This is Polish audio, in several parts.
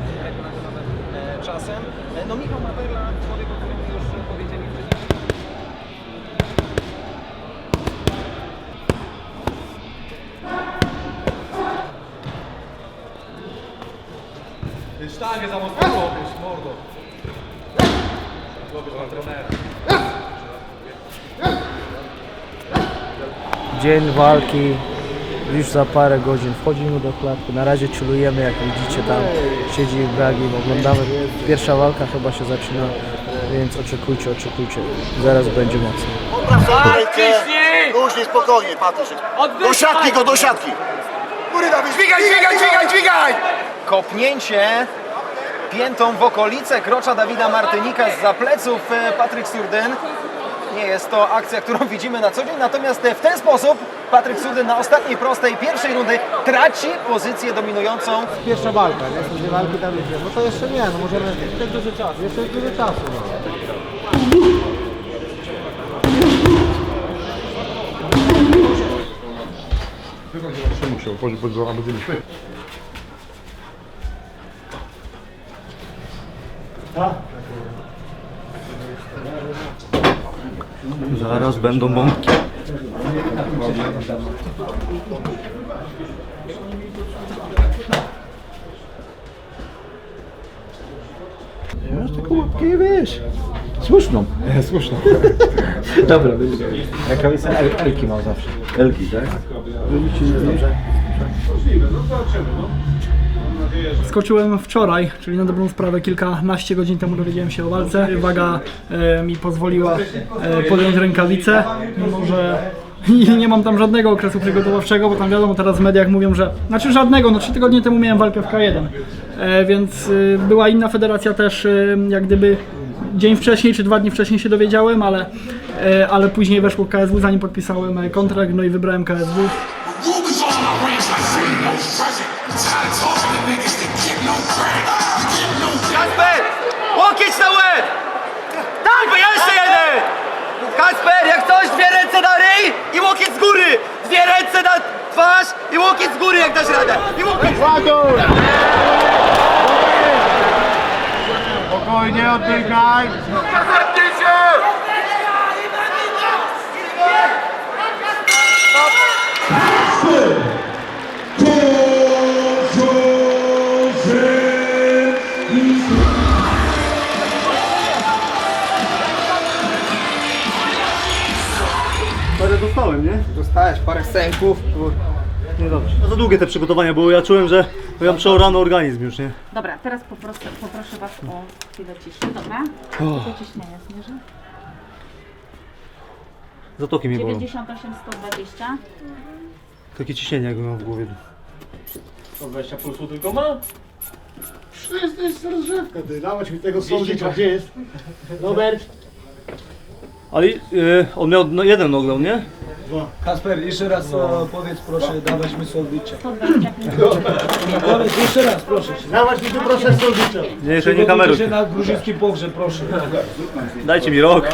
przed regulaminem czasem. No Michał Materla, człowiek, o którym już powiedzieli wcześniej. Sztangę za mocno łopiesz, mordo. Łopiesz na trenera. Dzień walki już za parę godzin. Wchodzimy do klatki. Na razie chillujemy, jak widzicie, tam siedzi Ibrahim, oglądamy. Pierwsza walka chyba się zaczyna, więc oczekujcie. Zaraz będzie mocno. Luźniej, spokojnie, Patryk. Do siatki! Góry, Dawid, dźwigaj! Kopnięcie piętą w okolice krocza Dawida Martynika zza pleców Patryk Surdyn. Nie jest to akcja, którą widzimy na co dzień, natomiast w ten sposób Patryk Surdyn na ostatniej prostej pierwszej rundy traci pozycję dominującą. Pierwsza walka, nie? Są dwie walki tam idzie. No to jeszcze nie, no możemy... Jeszcze dużo czasu. Jeszcze jest dużo czasu, no. Musiał, bądź zaraz będziemy śmieć. Zaraz będą bombki. Masz taką łapkę, wiesz, słuszną. Słuszną. Dobra, rękawice Elki mam zawsze. Elki, tak? Dobrze. Skoczyłem wczoraj, czyli na dobrą sprawę kilkanaście godzin temu dowiedziałem się o walce. Waga mi pozwoliła podjąć rękawice, mimo że nie mam tam żadnego okresu przygotowawczego, bo tam wiadomo, teraz w mediach mówią, że... Znaczy żadnego, no 3 tygodnie temu miałem walkę w K1, więc była inna federacja też, jak gdyby dzień wcześniej czy 2 dni wcześniej się dowiedziałem, ale później weszło KSW, zanim podpisałem kontrakt, no i wybrałem KSW. Kasper! Łokieć na łeb! Tak, bo jeszcze jeden! Kasper, jak coś, 2 ręce na ryj i łokieć z góry! 2 ręce na twarz i łokieć z góry, jak dasz radę! I łokieć! Spokojnie, oddychaj. Parę dostałem, nie? Dostałeś parę sęków. Niedobrze. No za długie te przygotowania, bo ja czułem, że ja mam przeorany organizm już, nie? Dobra, teraz poproszę Was o chwilę ciszy, dobra? Tylko ciśnienie zmierzę. Zatoki mnie bolą. 98, 120. Takie ciśnienie jakby mam w głowie. 120 pulsu tylko ma? To jest rozrzewka, ty. Dawać mi tego sądzić, gdzie jest. Robert. Ale on miał jeden knockdown, nie? Kasper, jeszcze raz powiedz proszę, dawać mi słownicze. 120. Powiedz jeszcze raz, proszę cię. Dawać mi tu proszę sądzić. Nie, jeszcze nie kamerę. się na gruziński pogrzeb, proszę. Dajcie mi rok.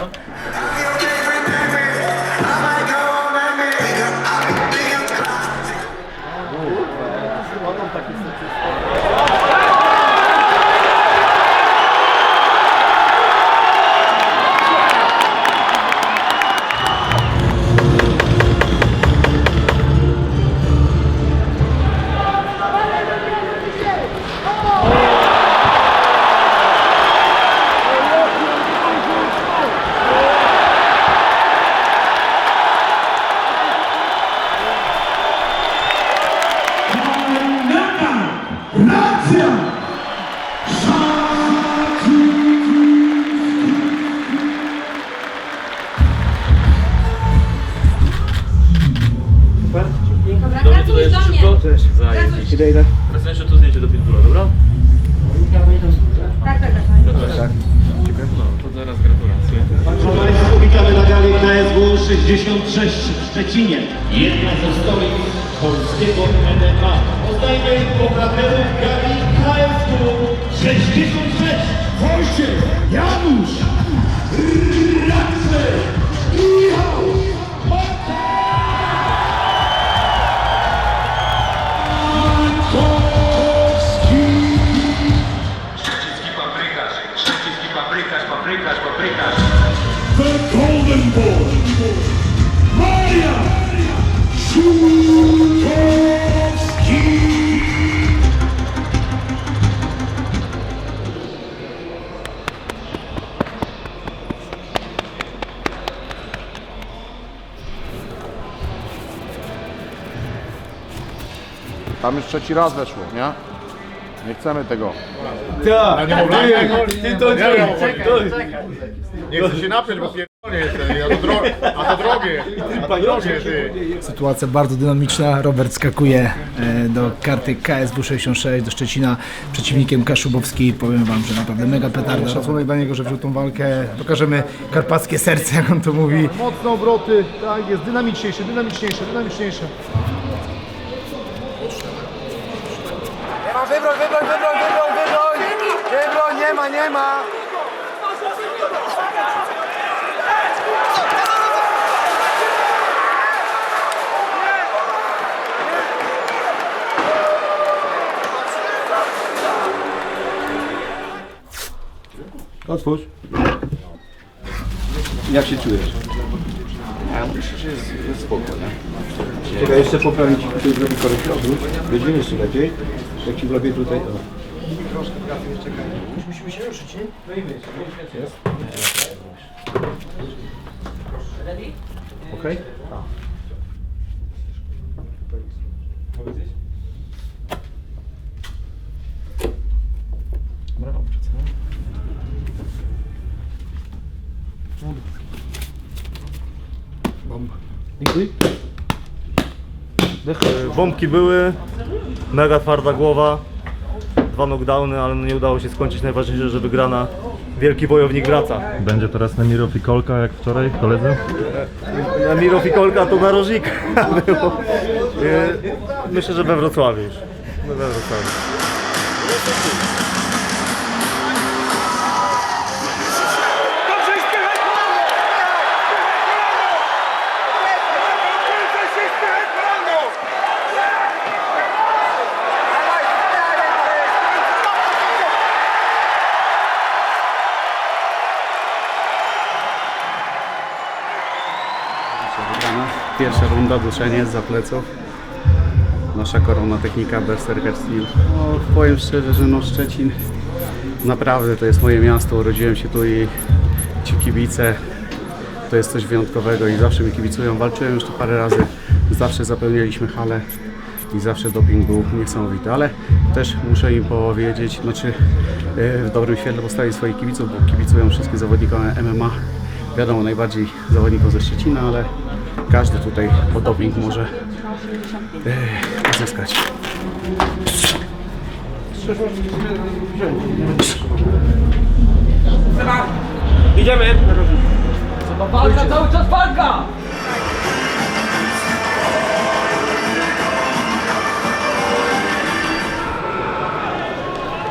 Idę. Teraz jeszcze tu zdjęcie do Pitbulla, dobra? Tak. No, to zaraz gratulacje. Witamy na gali KSW 66 w Szczecinie. Jedna ze stolik polskiego MMA. Poznajmy bohaterów gali KSW 66. Wojciech Janusz Raksy Michał Mankowski. Tam już trzeci raz weszło, nie? Nie chcemy tego. Ja nie mogę. Ty to nie chcę się napiąć, bo pierdolnie jestem, a to drogie. Sytuacja bardzo dynamiczna. Robert skakuje do karty KSW 66 do Szczecina. Przeciwnikiem Kaszubowski. Powiem wam, że naprawdę mega petarda. Szacunek dla niego, że wziął tą walkę. Pokażemy karpackie serce, jak on to mówi. Mocne obroty, tak jest, dynamiczniejsze. Wybroń, nie ma! Otwórz. Jak się czujesz? Ja myślę, że jest spoko, nie? Czekaj, jeszcze poprawić ci tutaj zrobić korytarz. Będzie jeszcze lepiej. Jak ci lepiej tutaj, to... Musimy się ruszyć, nie? No i wyjść. Jest. Okej? Bombki były, mega twarda głowa, 2 knockdowny, ale nie udało się skończyć. Najważniejsze, że wygrana. Wielki wojownik wraca. Będzie teraz Nemirow i Kolka jak wczoraj, koledzy? Nemirow i Kolka to narożnika było. Myślę, że we Wrocławiu już. We Wrocławiu. Pierwsza runda, duszenie za pleców. Nasza korona technika Berserker Steel. No, powiem szczerze, że no Szczecin naprawdę to jest moje miasto. Urodziłem się tu i ci kibice to jest coś wyjątkowego i zawsze mi kibicują. Walczyłem już tu parę razy, zawsze zapełnialiśmy halę i zawsze doping był niesamowity, ale też muszę im powiedzieć, znaczy w dobrym świetle postawić swoich kibiców, bo kibicują wszystkim zawodnikom MMA. Wiadomo, najbardziej zawodników ze Szczecina, ale każdy tutaj o doping może uzyskać. Idziemy! Walka, cały czas walka!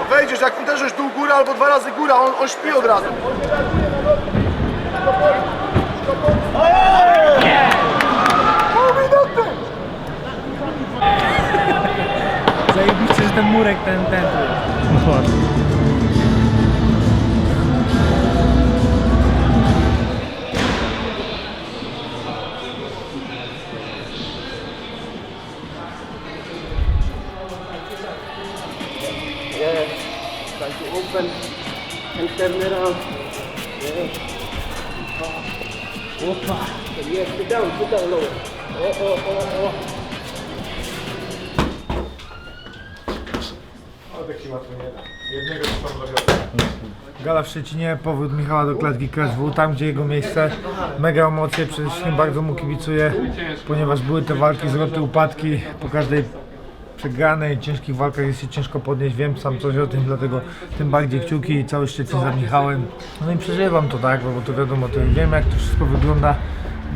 Wejdziesz, jak uderzysz dół góra albo 2 razy góra, on śpi od razu. Zajebiście, że ten murek ten tu jest. Dokładnie. Try to open and turn around. Opa. Yes, sit down lower. Oh. Gala w Szczecinie, powrót Michała do klatki KSW, tam gdzie jego miejsce. Mega emocje, przede wszystkim bardzo mu kibicuję, ponieważ były te walki, zwroty, upadki. Po każdej przegranej, ciężkich walkach jest się ciężko podnieść, wiem sam coś o tym, dlatego tym bardziej kciuki i cały Szczecin za Michałem. No i przeżywam to, tak, bo to wiadomo, to wiem jak to wszystko wygląda,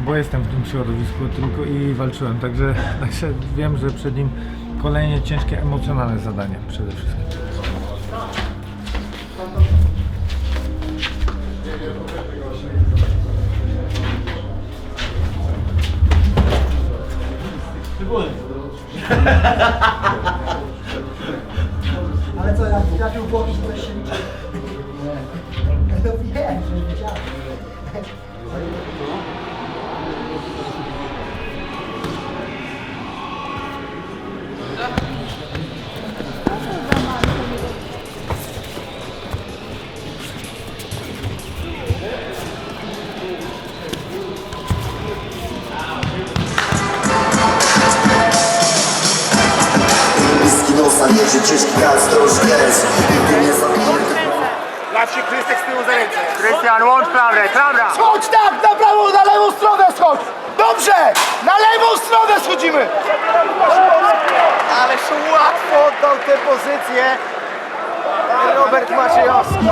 bo jestem w tym środowisku tylko i walczyłem, także wiem, że przed nim kolejne ciężkie, emocjonalne zadanie przede wszystkim. Ale co, ja tu głowić to się liczy. No wiem, że wiedziałem. Łap się Krystek z tyłu za ręce. Krystian, łącz prawdę, prawda! Schodź tak, na prawą, na lewą stronę schodź! Dobrze! Na lewą stronę schodzimy! Ależ łatwo oddał tę pozycję Robert Maciejowski.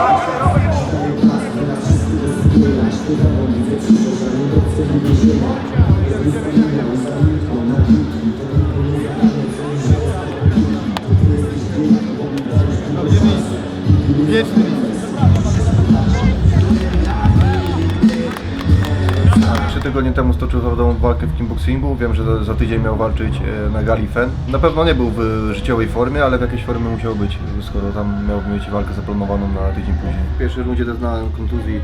Wieczny. 3 tygodnie temu stoczył zawodową walkę w kickboxingu. Wiem, że za tydzień miał walczyć na gali FEN. Na pewno nie był w życiowej formie, ale w jakiejś formie musiał być, skoro tam miał mieć walkę zaplanowaną na tydzień później. W pierwszej rundzie doznałem kontuzji.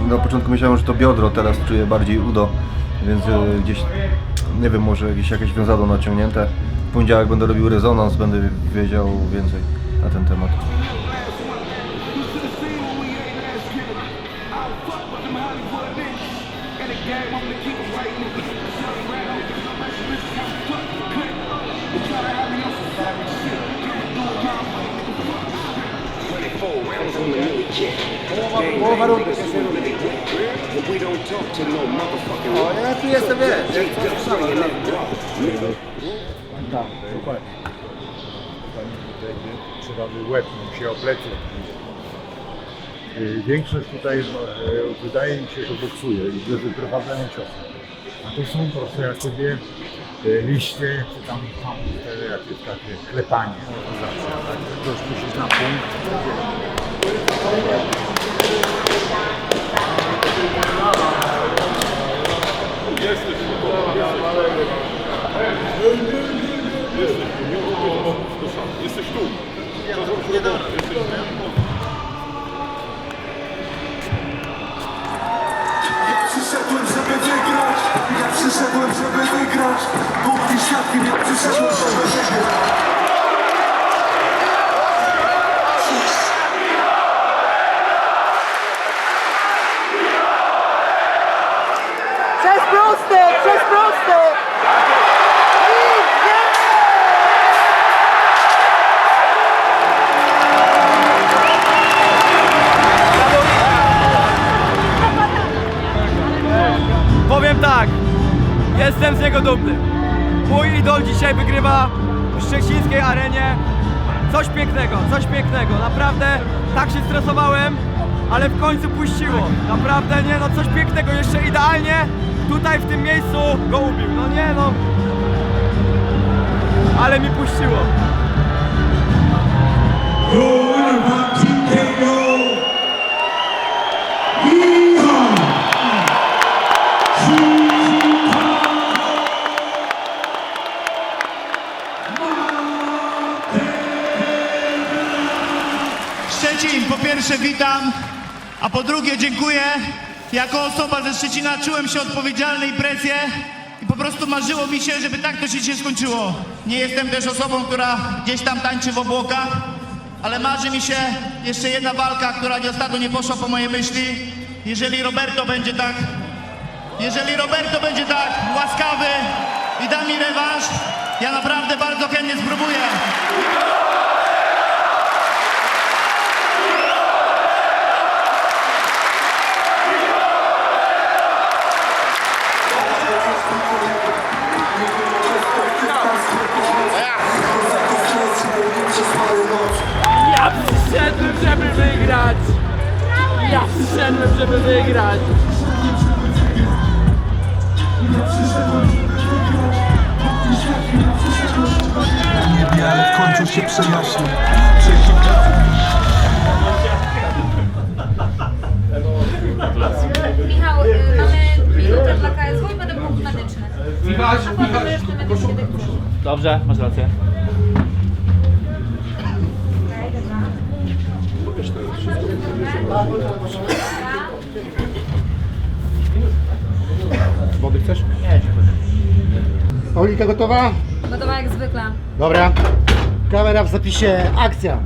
Na początku myślałem, że to biodro, teraz czuję bardziej udo, więc gdzieś, nie wiem, może jakieś wiązadło naciągnięte. W poniedziałek będę robił rezonans, będę wiedział więcej na ten temat. Połowa rundy. O, ja tu jestem, wiesz. Tak, dokładnie. Trzeba łeb się o plecy. Większość tutaj wydaje mi się, że boksuje i że wyprowadzają ciosy. A to są po prostu jak sobie liście, czy tam jakieś takie klepanie. Ktoś musi na punkt. Jesteś tu. Przyszedłem, żeby wygrać. Ja przyszedłem, żeby wygrać. Bóg mi świadkiem, ja przyszedłem, żeby wygrać. Przez proste, przez proste! Powiem tak, jestem z niego dumny. Mój idol dzisiaj wygrywa w szczecińskiej arenie. Coś pięknego, naprawdę tak się stresowałem, ale w końcu puściło. Naprawdę nie, no coś pięknego, jeszcze idealnie tutaj w tym miejscu go ubił. No nie no, ale mi puściło. Szczecin, po pierwsze witam, a po drugie dziękuję. Jako osoba ze Szczecina czułem się odpowiedzialny i presję i po prostu marzyło mi się, żeby tak to się dzisiaj skończyło. Nie jestem też osobą, która gdzieś tam tańczy w obłokach, ale marzy mi się jeszcze jedna walka, która ostatnio nie poszła po mojej myśli. Jeżeli Roberto będzie tak łaskawy i da mi rewanż, ja naprawdę bardzo chętnie spróbuję. Ja przyszedłem, żeby wygrać! Ja przyszedłem, żeby wygrać! Ale w końcu się przejaśni. Michał, mamy minutę dla KSW i będą punkty medyczne. A potem resztę medyczne. Dobrze, masz rację. Wody chcesz? Paulika gotowa? Gotowa jak zwykle. Dobra. Kamera w zapisie. Akcja.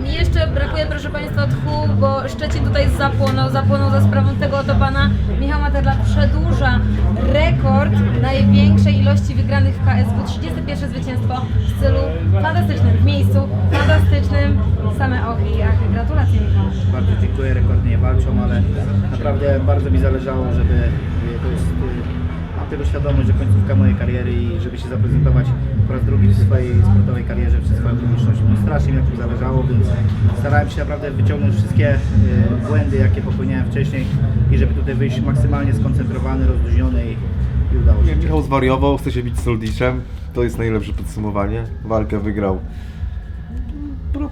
Mi jeszcze brakuje, proszę Państwa, tchu, bo Szczecin tutaj zapłonął za sprawą tego oto pana. Michał Materla przedłuża rekord największej ilości wygranych w KSW. 31 zwycięstwo w stylu fantastycznym, w miejscu fantastycznym. Same ochy i achy. Gratulacje, Michał. Bardzo dziękuję, rekordnie nie walczą, ale naprawdę bardzo mi zależało, żeby to jest, mam tego świadomość, że końcówka mojej kariery i żeby się zaprezentować po raz drugi w swojej sportowej karierze przed swoją publicznością. No strasznie mi na tym zależało, więc starałem się naprawdę wyciągnąć wszystkie błędy, jakie popełniałem wcześniej i żeby tutaj wyjść maksymalnie skoncentrowany, rozluźniony i udało się. Michał zwariował, chce się bić z Soldiszem, to jest najlepsze podsumowanie. Walkę wygrał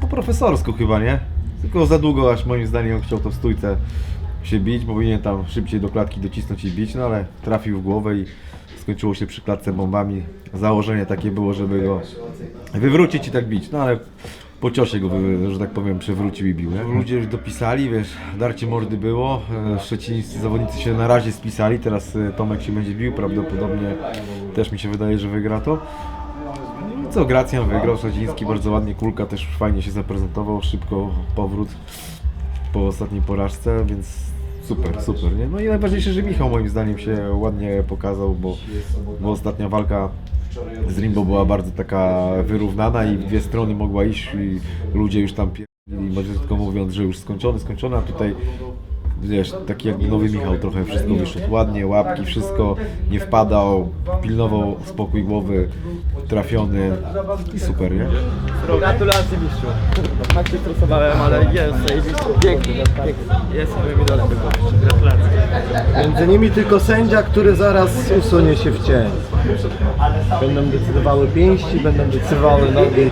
po profesorsku chyba, nie? Tylko za długo, aż moim zdaniem chciał to w stójce się bić, bo powinien tam szybciej do klatki docisnąć i bić, no ale trafił w głowę i skończyło się przy klatce bombami. Założenie takie było, żeby go wywrócić i tak bić, no ale po ciosie go, że tak powiem, przewrócił i bił. Nie? Ludzie już dopisali, wiesz, darcie mordy było, szczecińscy zawodnicy się na razie spisali, teraz Tomek się będzie bił, prawdopodobnie też mi się wydaje, że wygra to. Co, Gracjan wygrał, Szczeciński bardzo ładnie, Kulka też fajnie się zaprezentował, szybko powrót po ostatniej porażce, więc super, nie? No i najważniejsze, że Michał moim zdaniem się ładnie pokazał, bo ostatnia walka z Rimbo była bardzo taka wyrównana i w dwie strony mogła iść i ludzie już tam tylko mówiąc, że już skończone, a tutaj wiesz, taki jakby nowy Michał trochę wszystko wyszedł ładnie, łapki, wszystko, nie wpadał, pilnował spokój głowy, trafiony i super, nie? Gratulacje, mistrzu. Tak się stresowałem, ale jest piękny. Jest moim idolem. Gratulacje. Między nimi tylko sędzia, który zaraz usunie się w cień. Będą decydowały pięści, będą decydowały nogi.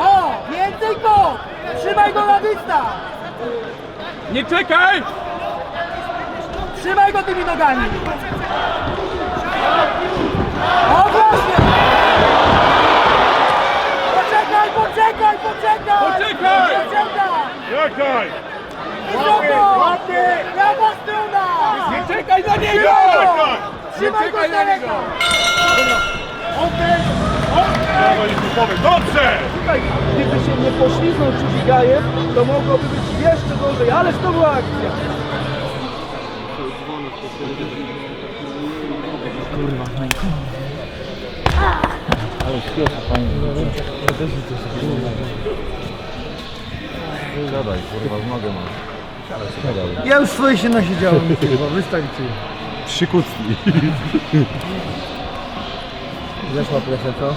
O! Więcej go! Trzymaj go na dystans! Nie czekaj! Trzymaj go tymi nogami! O właśnie! Poczekaj! Czekaj! Wysoko! Prawa strona! Nie czekaj na niego! Trzymaj go z daleka! Dobrze! Słuchaj, gdyby się nie poślizgnął przy Figajew, to mogłoby być jeszcze gorzej, ależ to była akcja! Kurwa, no i ale śpiecha fajnie. Ja też widzę się. Siadaj, kurwa, w nogę mam. Ja już swoje się nasiedziałem, kurwa, wystarczy. 3 kucki. Zeszła presja, co?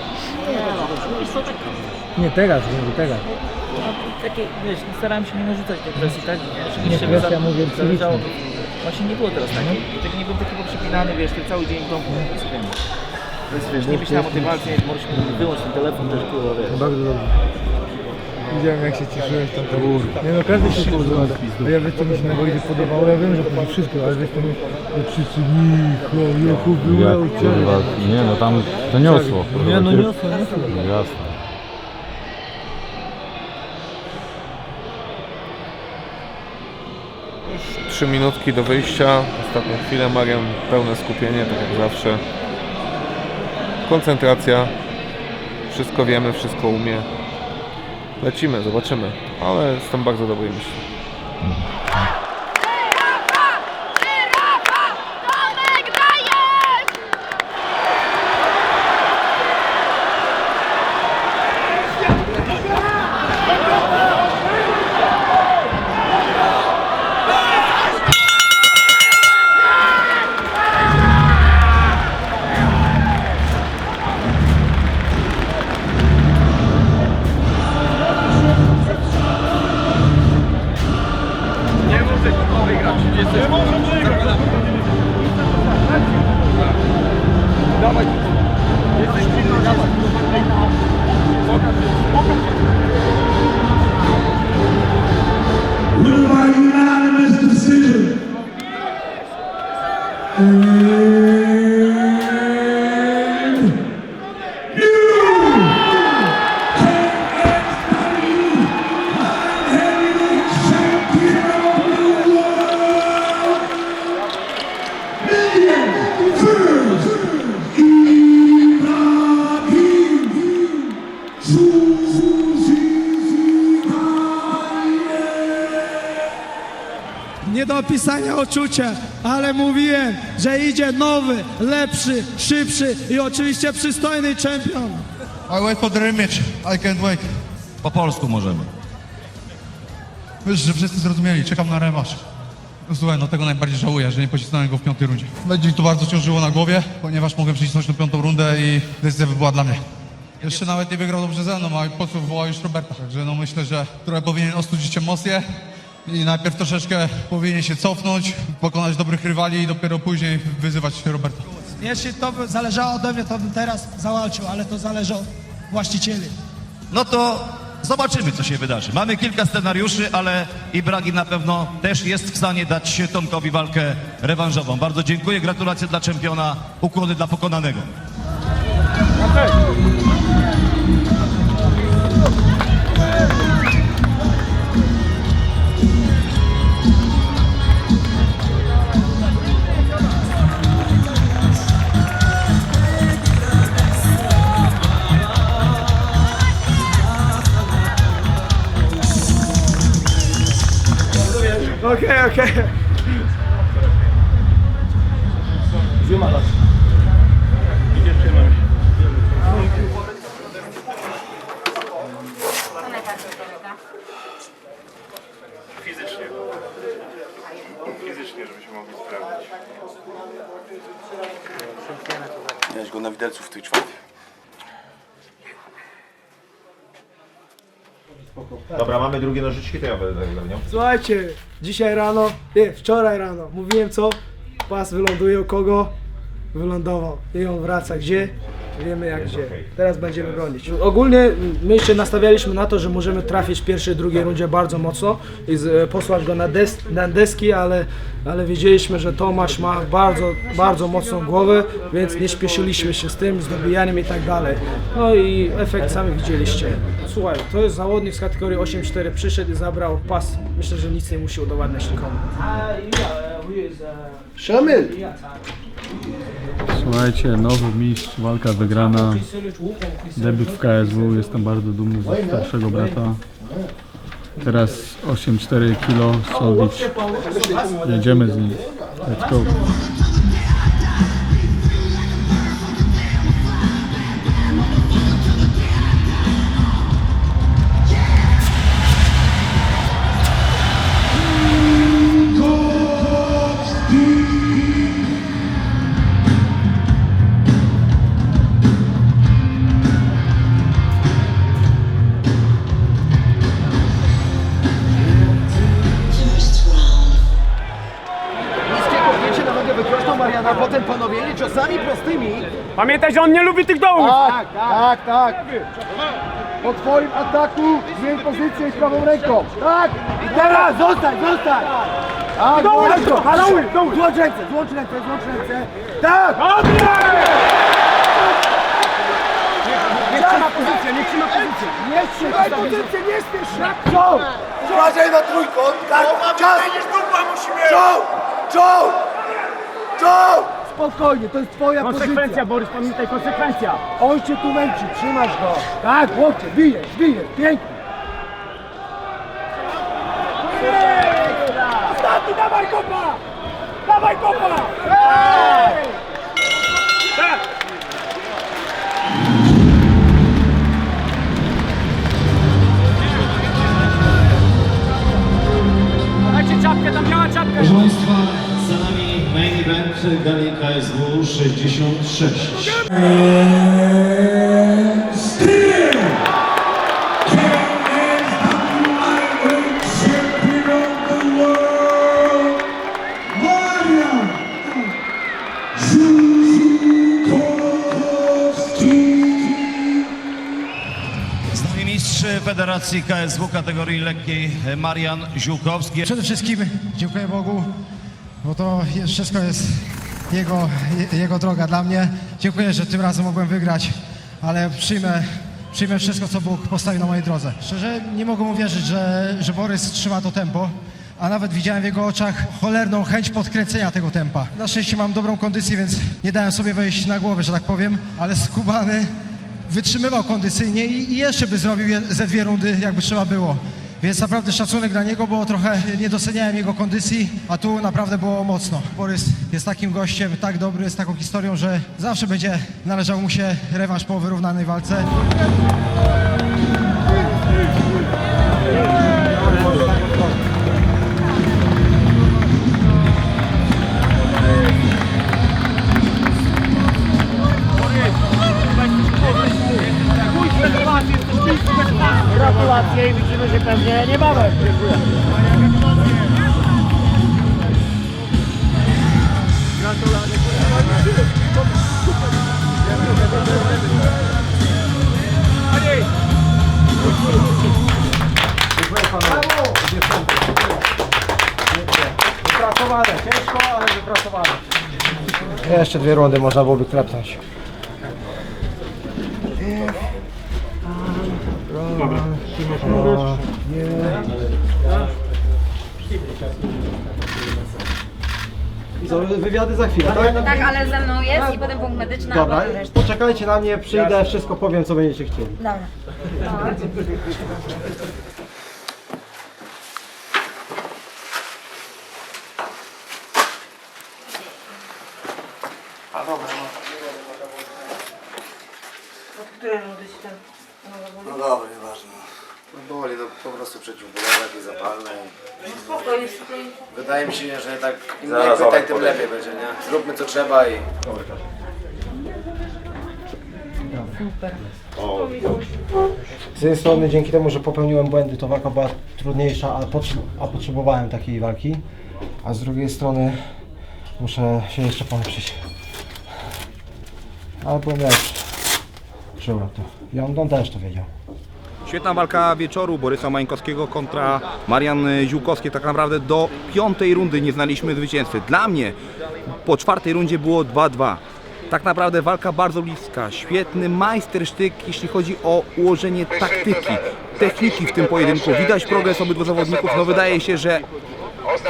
Nie, teraz, teraz. Takie, wiesz, starałem się nie narzucać tej presji, tak? Nie presja, mówię psychicznie. Właśnie nie było teraz takiej. Tak nie byłem taki poprzepinany, wiesz, ten cały dzień w domu, wiesz, nie myślałem o tej walce, nie możesz wyłączyć ten telefon też, kurwa, wiesz. Bardzo dobrze. Widziałem jak się cieszyłeś tam to. Nie no, każdy się podoba. A ja wiesz co mi się na wojnie podobało, ja wiem, że później wszystko, ale wiesz co mi... Wszyscy Michał, Jochu, była u Ciebie. Nie no, tam to niosło. Nie no, niosło. No jasne. Już 3 minutki do wyjścia, ostatnią chwilę, Marian pełne skupienie, tak jak zawsze. Koncentracja, wszystko wiemy, wszystko umie. Lecimy, zobaczymy, ale jestem bardzo dobrej myśli. do opisania uczucie, ale mówiłem, że idzie nowy, lepszy, szybszy i oczywiście przystojny czempion. I wait for the rematch. I can't wait. Po polsku możemy. Wiesz, że wszyscy zrozumieli, czekam na rewanż. No słuchaj, no tego najbardziej żałuję, że nie pocisnąłem go w 5. rundzie. Będzie mi to bardzo ciążyło na głowie, ponieważ mogłem przycisnąć na 5. rundę i decyzja by była dla mnie. Jeszcze nawet nie wygrał dobrze ze mną, a po co wołał już Roberta. Także no myślę, że trochę powinien ostudzić emocje i najpierw troszeczkę powinien się cofnąć, pokonać dobrych rywali i dopiero później wyzywać Roberta. Jeśli to by zależało ode mnie, to bym teraz zawalczył, ale to zależy od właścicieli. No to zobaczymy, co się wydarzy. Mamy kilka scenariuszy, ale Ibrahim na pewno też jest w stanie dać Tomkowi walkę rewanżową. Bardzo dziękuję, gratulacje dla czempiona, ukłony dla pokonanego. Okej. Fizycznie. Fizycznie, żebyśmy mogli sprawdzić. Miałeś go na widelcu w tej czwartej. Dobra, mamy drugie nożyczki, to ja będę zaglądał. Słuchajcie, dzisiaj rano, wczoraj rano, mówiłem co? Pas wyląduje u kogo? Wylądował. I on wraca gdzie? Wiemy jak gdzie. Teraz będziemy bronić. Ogólnie my się nastawialiśmy na to, że możemy trafić w pierwszej, drugiej rundzie bardzo mocno i posłać go na deski, ale wiedzieliśmy, że Tomasz ma bardzo mocną głowę, więc nie śpieszyliśmy się z tym, z dobijaniem i tak dalej. No i efekt sami widzieliście. Słuchaj, to jest zawodnik z kategorii 8-4, przyszedł i zabrał pas. Myślę, że nic nie musi udowadniać nikomu. Szamil! Słuchajcie, nowy mistrz, walka wygrana, debiut w KSW, jestem bardzo dumny ze starszego brata. Teraz 8-4 kilo, Soldic, jedziemy z nim, let's go. A potem ponowienie ciosami prostymi. Pamiętaj, że on nie lubi tych dołów! Tak. Po twoim ataku zmień pozycję z prawą ręką. Tak! I teraz zostań! Tak, Doły! Złącz ręce! Tak! Niech trzyma pozycję! Trzymaj pozycję, nie śpiesz się! Czoł! Uważaj na trójkąt! Czas! Czoł! Spokojnie, to jest twoja Konsekwencja, pozycja. Borys, pamiętaj, konsekwencja! On cię tu męczy, trzymasz go. Tak, łokcie, bijesz, pięknie. Ostatni, dawaj kopa! Tak! Dajcie czapkę, tam miała czapkę! Proszę Państwa, za nami main event gali KSW 66. Z nami mistrz Federacji KSW kategorii lekkiej Marian Ziółkowski. Przede wszystkim dziękuję Bogu, bo to wszystko jest jego droga dla mnie. Dziękuję, że tym razem mogłem wygrać, ale przyjmę wszystko, co Bóg postawił na mojej drodze. Szczerze nie mogę uwierzyć, że Borys trzyma to tempo, a nawet widziałem w jego oczach cholerną chęć podkręcenia tego tempa. Na szczęście mam dobrą kondycję, więc nie dałem sobie wejść na głowę, że tak powiem, ale skubany wytrzymywał kondycyjnie i jeszcze by zrobił ze 2 rundy, jakby trzeba było. Więc naprawdę szacunek dla niego, bo trochę nie doceniałem jego kondycji, a tu naprawdę było mocno. Borys jest takim gościem, tak dobry, z taką historią, że zawsze będzie należał mu się rewanż po wyrównanej walce. Gratulacje i widzimy się pewnie niebawem. Dziękuję. Wypracowane, ciężko, ale wypracowane. Jeszcze 2 rundy można byłoby klepnąć. Wywiady za chwilę, tak? Tak, ale ze mną jest i potem punkt medyczny, a Dobra, potem reszta. poczekajcie na mnie, przyjdę, wszystko powiem, co będziecie chcieli. Dobra. No dobra, nieważne. Boli, to po prostu przeciwbólowe, jakieś zapalne. Spokojnie, spokojnie. Wydaje mi się, że tak im mniej pytań, tym lepiej będzie, nie? Zróbmy co trzeba i... Super. Z jednej strony dzięki temu, że popełniłem błędy, to walka była trudniejsza, a potrzebowałem takiej walki. A z drugiej strony muszę się jeszcze polepszyć. Ale byłem lepszy. Czułem to. I on też to wiedział. Świetna walka wieczoru Borysa Mańkowskiego kontra Marian Ziółkowski. Tak naprawdę do 5. rundy nie znaliśmy zwycięzcy. Dla mnie po 4. rundzie było 2-2. Tak naprawdę walka bardzo bliska. Świetny majstersztyk, jeśli chodzi o ułożenie taktyki, techniki w tym pojedynku. Widać progres obydwu zawodników. No wydaje się, że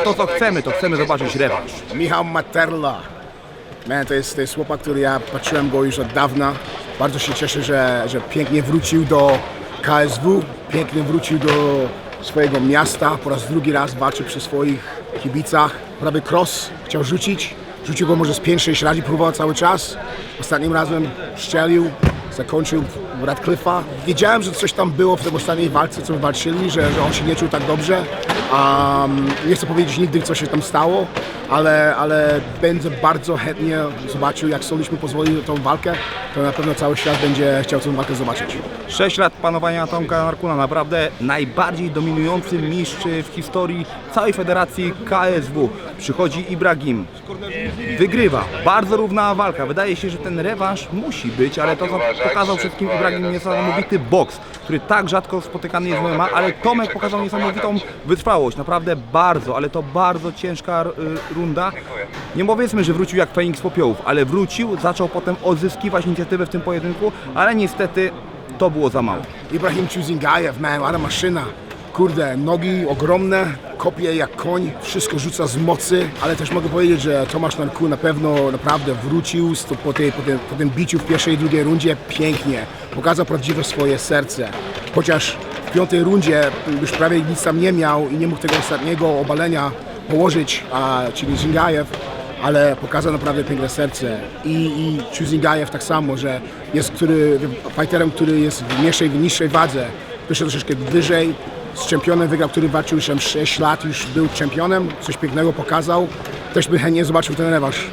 to co chcemy, to chcemy zobaczyć rewanż. Michał Materla. Man, to jest chłopak, który ja patrzyłem go już od dawna. Bardzo się cieszę, że pięknie wrócił do KSW, pięknie wrócił do swojego miasta. Po raz drugi raz walczy przy swoich kibicach. Prawie cross chciał rzucić. Rzucił go może z 5-6 razy, próbował cały czas. Ostatnim razem strzelił, zakończył Radcliffe'a. Wiedziałem, że coś tam było w tej ostatniej walce, co walczyli, że on się nie czuł tak dobrze. Nie chcę powiedzieć nigdy, co się tam stało, ale będę bardzo chętnie zobaczył, jak Soliśmy pozwolił tą walkę, to na pewno cały świat będzie chciał tę walkę zobaczyć. 6 lat panowania Tomka Narkuna, naprawdę najbardziej dominujący mistrz w historii całej federacji KSW. Przychodzi Ibrahim, wygrywa, bardzo równa walka. Wydaje się, że ten rewanż musi być, ale to co pokazał wszystkim Ibrahim, niesamowity boks, który tak rzadko spotykany jest w MMA, ale Tomek pokazał niesamowitą wytrwałość. Naprawdę bardzo, ale to bardzo ciężka runda. Nie powiedzmy, że wrócił jak Feniks z popiołów, ale wrócił, zaczął potem odzyskiwać inicjatywę w tym pojedynku, ale niestety to było za mało. Ibrahim Chuzingajew, man, ale maszyna. Kurde, nogi ogromne, kopie jak koń, wszystko rzuca z mocy, ale też mogę powiedzieć, że Tomasz Narkun na pewno naprawdę wrócił po tym biciu w pierwszej i drugiej rundzie pięknie. Pokazał prawdziwe swoje serce. Chociaż w 5. rundzie już prawie nic tam nie miał i nie mógł tego ostatniego obalenia położyć, czyli Zingajew, ale pokazał naprawdę piękne serce. I Chuzingajew tak samo, że jest fighterem, który jest w niższej wadze, wyszedł troszeczkę wyżej. Z czempionem wygrał, który walczył już 6 lat, już był czempionem, coś pięknego pokazał. Też by chętnie zobaczył ten rewanż.